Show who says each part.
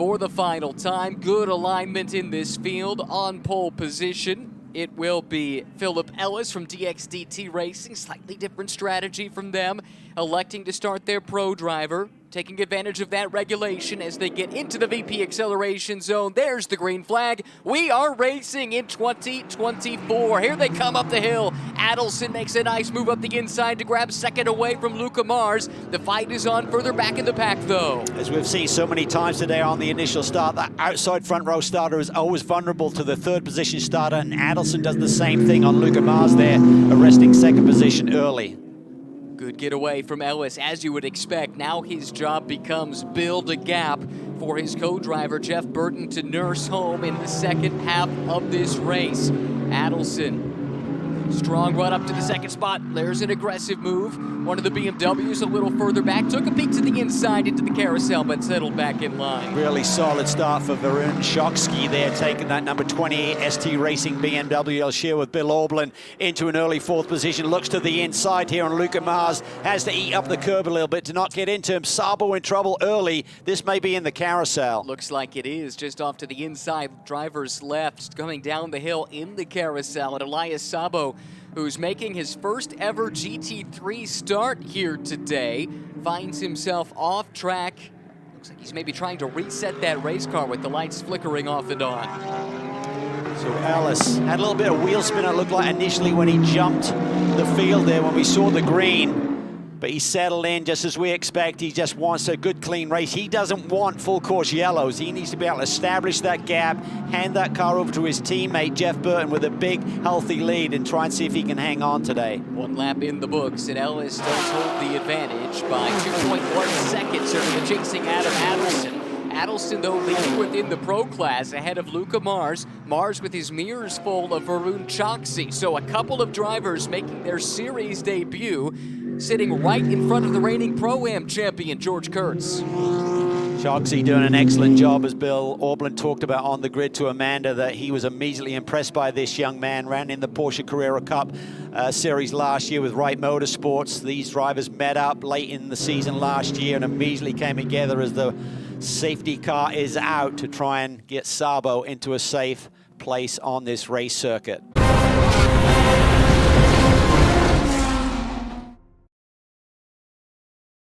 Speaker 1: for the final time. Good alignment in this field. On pole position, it will be Philip Ellis from DXDT Racing. Slightly different strategy from them, electing to start their pro driver, taking advantage of that regulation as they get into the VP acceleration zone. There's the green flag. We are racing in 2024. Here they come up the hill. Adelson makes a nice move up the inside to grab second away from Luca Mars. The fight is on further back in the pack, though. As
Speaker 2: we've seen so many times today on the initial start, that outside front row starter is always vulnerable to the third position starter, and Adelson does the same thing on Luca Mars there, arresting second position early.
Speaker 1: Good getaway from Ellis, as you would expect. Now his job becomes build a gap for his co-driver, Jeff Burton, to nurse home in the second half of this race. Adelson, strong run up to the second spot. There's an aggressive move. One of the BMWs a little further back. Took a peek to the inside into the carousel, but settled back in line.
Speaker 2: Really solid start for Varun Shoksky there, taking that number 28 ST Racing BMW. He'll share with Bill Aublin into an early fourth position. Looks to the inside here on Luca Mars. Has to eat up the curb a little bit to not get into him. Sabo in trouble early. This may be in the carousel.
Speaker 1: Looks like it is. Just off to the inside, driver's left, coming down the hill in the carousel. And Elias Sabo, who's making his first ever GT3 start here today, finds himself off track. Looks like he's maybe trying to reset that race car with the lights flickering off and on.
Speaker 2: So Ellis had a little bit of wheel spin, it looked like initially when he jumped the field there when we saw the green. But he settled in just as we expect. He just wants a good, clean race. He doesn't want full course yellows. He needs to be able to establish that gap, hand that car over to his teammate, Jeff Burton, with a big, healthy lead and try and see if he can hang on today.
Speaker 1: One lap in the books, and Ellis does hold the advantage by 2.1 seconds over the chasing Adam Adelson. Adelson, though, leading within the pro class ahead of Luca Mars. Mars with his mirrors full of Varun Shoksky. So a couple of drivers making their series debut, sitting right in front of the reigning Pro-Am champion, George Kurtz.
Speaker 2: Shoksky doing an excellent job, as Bill Aublin talked about on the grid to Amanda, that he was immediately impressed by this young man. Ran in the Porsche Carrera Cup series last year with Wright Motorsports. These drivers met up late in the season last year and immediately came together as the safety car is out to try and get Sabo into a safe place on this race circuit.